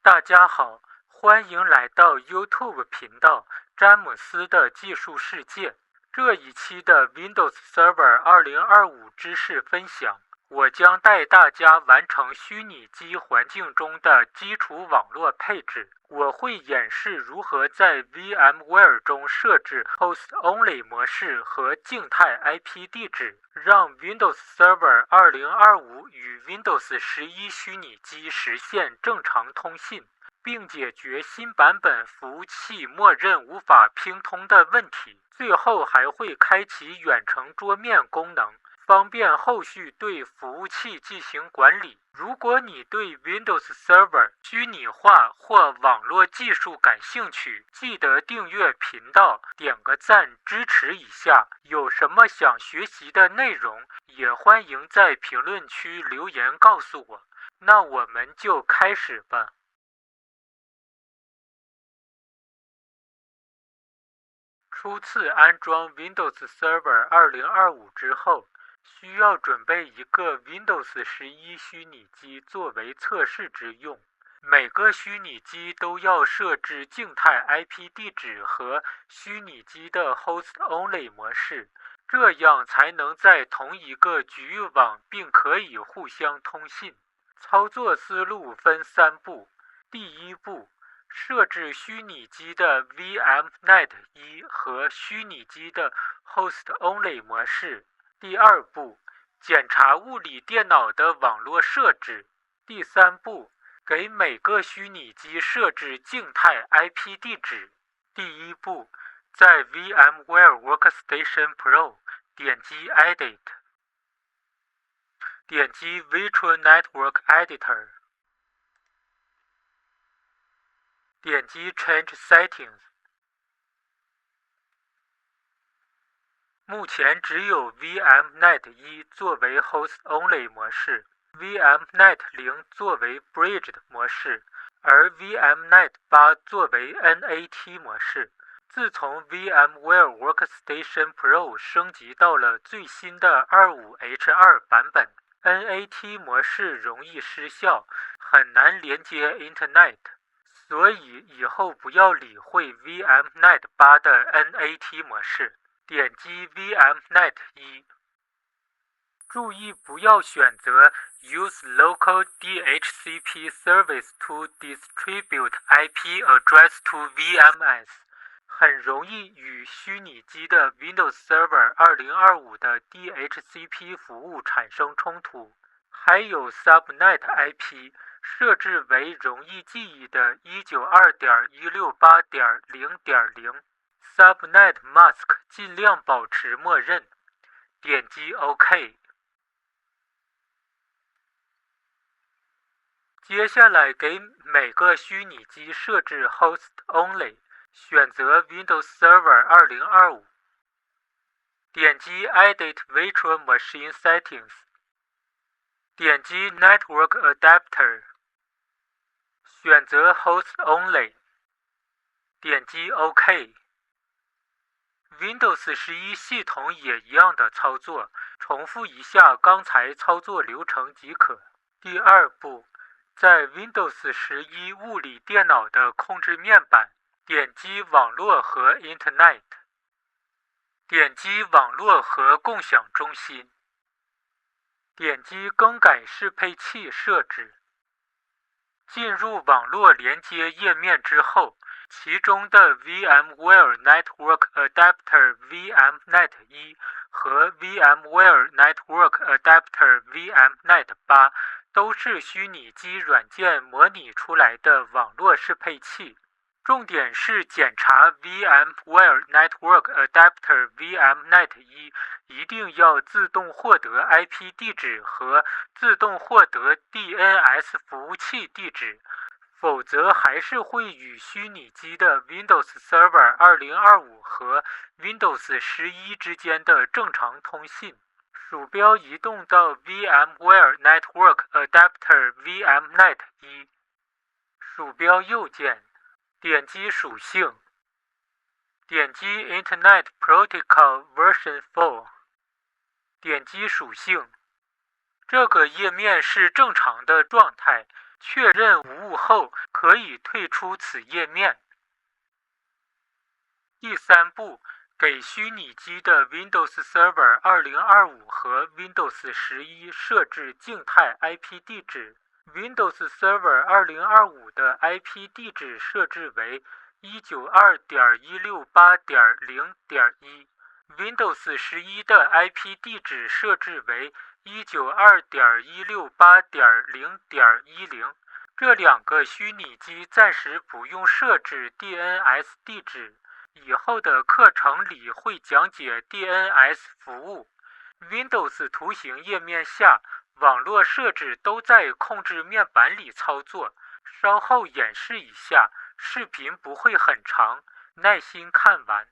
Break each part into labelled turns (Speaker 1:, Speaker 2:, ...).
Speaker 1: 大家好，欢迎来到 YouTube 频道詹姆斯的技术世界。这一期的 Windows Server 2025知识分享，我将带大家完成虚拟机环境中的基础网络配置。我会演示如何在 VMware 中设置 Host Only 模式和静态 IP 地址，让 Windows Server 2025与 Windows 11虚拟机实现正常通信，并解决新版本服务器默认无法拼通的问题。最后还会开启远程桌面功能，方便后续对服务器进行管理。如果你对 Windows Server 虚拟化或网络技术感兴趣，记得订阅频道，点个赞支持一下。有什么想学习的内容，也欢迎在评论区留言告诉我。那我们就开始吧。初次安装 Windows Server 2025之后，需要准备一个 Windows 11虚拟机作为测试之用。每个虚拟机都要设置静态 IP 地址和虚拟机的 Host Only 模式，这样才能在同一个局域网并可以互相通信。操作思路分3步。第一步，设置虚拟机的 VMNet 1和虚拟机的 Host Only 模式。第二步，检查物理电脑的网络设置。第三步，给每个虚拟机设置静态 IP 地址。第一步，在 VMware Workstation Pro 点击 Edit， 点击 Virtual Network Editor， 点击 Change Settings。目前只有 VMNet 1作为 Host Only 模式， VMNet 0作为 Bridged 模式，而 VMNet 8作为 NAT 模式。自从 VMware Workstation Pro 升级到了最新的 25H2 版本， NAT 模式容易失效，很难连接 Internet， 所以以后不要理会 VMNet 8的 NAT 模式。点击 VMNet 1， 注意不要选择 Use Local DHCP Service to Distribute IP Address to VMS， 很容易与虚拟机的 Windows Server 2025的 DHCP 服务产生冲突。还有 Subnet IP， 设置为容易记忆的 192.168.0.0，Subnet Mask 尽量保持默认，点击 OK。 接下来给每个虚拟机设置 Host Only， 选择 Windows Server 2025， 点击 Edit Virtual Machine Settings， 点击 Network Adapter， 选择 Host Only， 点击 OK。Windows 11系统也一样的操作，重复一下刚才操作流程即可。第二步，在 Windows 11物理电脑的控制面板，点击网络和 Internet， 点击网络和共享中心，点击更改适配器设置。进入网络连接页面之后，其中的 VMware Network Adapter VMNet 1和 VMware Network Adapter VMNet 8都是虚拟机软件模拟出来的网络适配器。重点是检查 VMware Network Adapter VMNet 1一定要自动获得 IP 地址和自动获得 DNS 服务器地址，否则还是会与虚拟机的 Windows Server 2025和 Windows 11之间的正常通信。鼠标移动到 VMware Network Adapter VMNet 1， 鼠标右键，点击属性，点击 Internet Protocol Version 4， 点击属性。这个页面是正常的状态，确认无误后，可以退出此页面。第三步，给虚拟机的 Windows Server 2025和 Windows 11设置静态 IP 地址。Windows Server 2025的 IP 地址设置为 192.168.0.1， Windows 11的 IP 地址设置为 192.168.0.10。这两个虚拟机暂时不用设置 DNS 地址。以后的课程里会讲解 DNS 服务。Windows 图形页面下网络设置都在控制面板里操作，稍后演示一下，视频不会很长，耐心看完。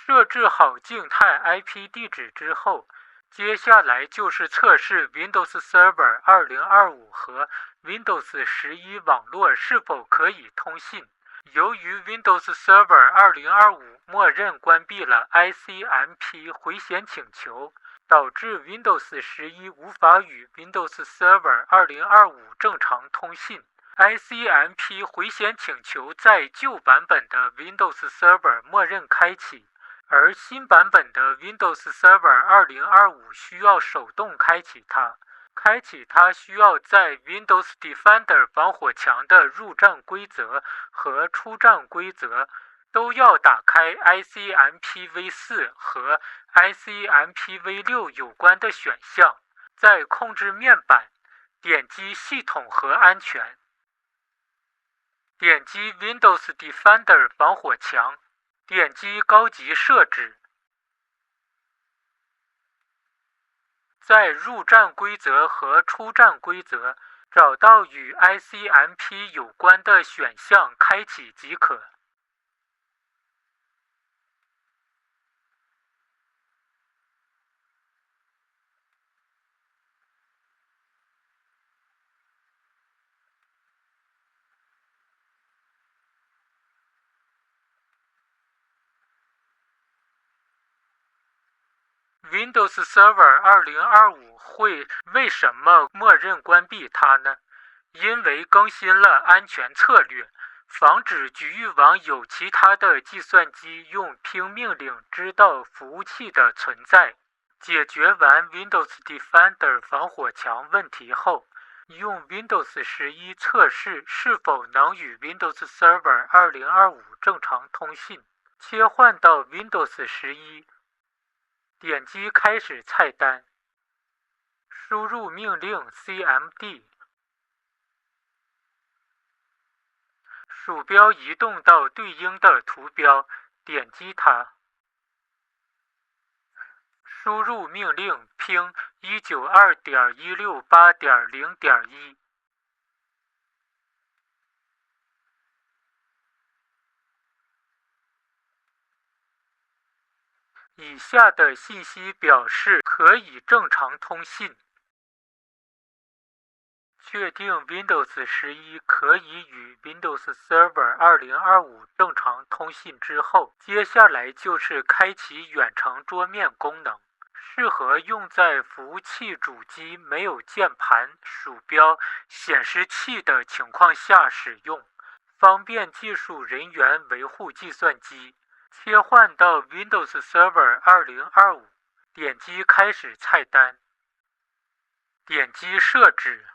Speaker 1: 设置好静态 IP 地址之后，接下来就是测试 Windows Server 2025和 Windows 11网络是否可以通信。由于 Windows Server 2025默认关闭了 ICMP 回显请求，导致 Windows 11无法与 Windows Server 2025正常通信。ICMP 回显请求在旧版本的 Windows Server 默认开启。而新版本的 Windows Server 2025需要手动开启它。开启它需要在 Windows Defender 防火墙的入站规则和出站规则都要打开 ICMP v4 和 ICMP v6 有关的选项，在控制面板点击系统和安全，点击 Windows Defender 防火墙，点击高级设置，在入站规则和出站规则找到与 ICMP 有关的选项开启即可。Windows Server 2025会为什么默认关闭它呢？因为更新了安全策略，防止局域网有其他的计算机用拼命令知道服务器的存在。解决完 Windows Defender 防火墙问题后，用 Windows 11测试是否能与 Windows Server 2025正常通信。切换到 Windows 11。点击开始菜单，输入命令 cmd， 鼠标移动到对应的图标，点击它，输入命令 ping 192.168.0.1。以下的信息表示可以正常通信。确定 Windows 11可以与 Windows Server 2025正常通信之后，接下来就是开启远程桌面功能，适合用在服务器主机没有键盘、鼠标、显示器的情况下使用，方便技术人员维护计算机。切换到 Windows Server 2025，点击开始菜单，点击设置，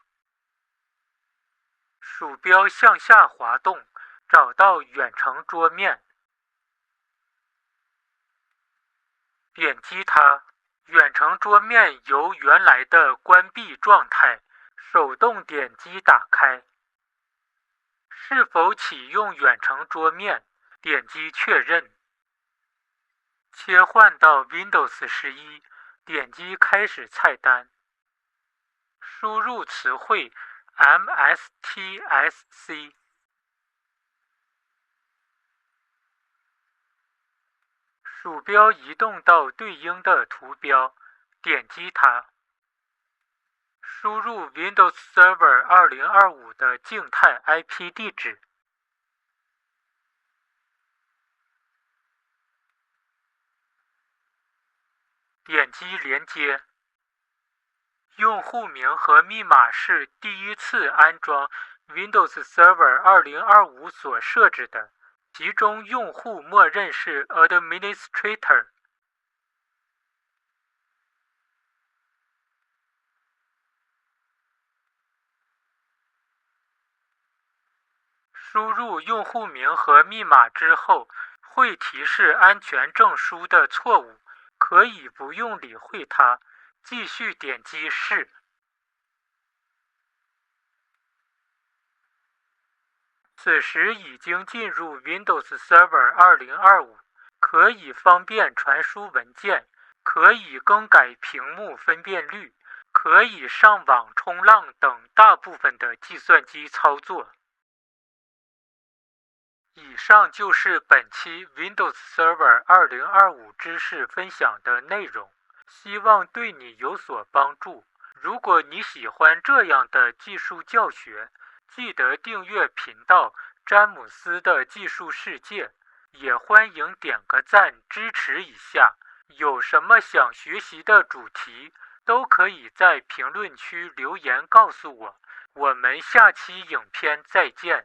Speaker 1: 鼠标向下滑动，找到远程桌面，点击它，远程桌面由原来的关闭状态手动点击打开。是否启用远程桌面，点击确认。切换到 Windows 11，点击开始菜单，输入词汇 MSTSC， 鼠标移动到对应的图标，点击它，输入 Windows Server 2025的静态 IP 地址，点击连接。用户名和密码是第一次安装 Windows Server 2025所设置的，其中用户默认是 Administrator。输入用户名和密码之后，会提示安全证书的错误，可以不用理会它，继续点击是。此时已经进入 Windows Server 2025，可以方便传输文件，可以更改屏幕分辨率，可以上网冲浪等大部分的计算机操作。以上就是本期 Windows Server 2025知识分享的内容，希望对你有所帮助。如果你喜欢这样的技术教学，记得订阅频道詹姆斯的技术世界，也欢迎点个赞支持一下。有什么想学习的主题，都可以在评论区留言告诉我。我们下期影片再见。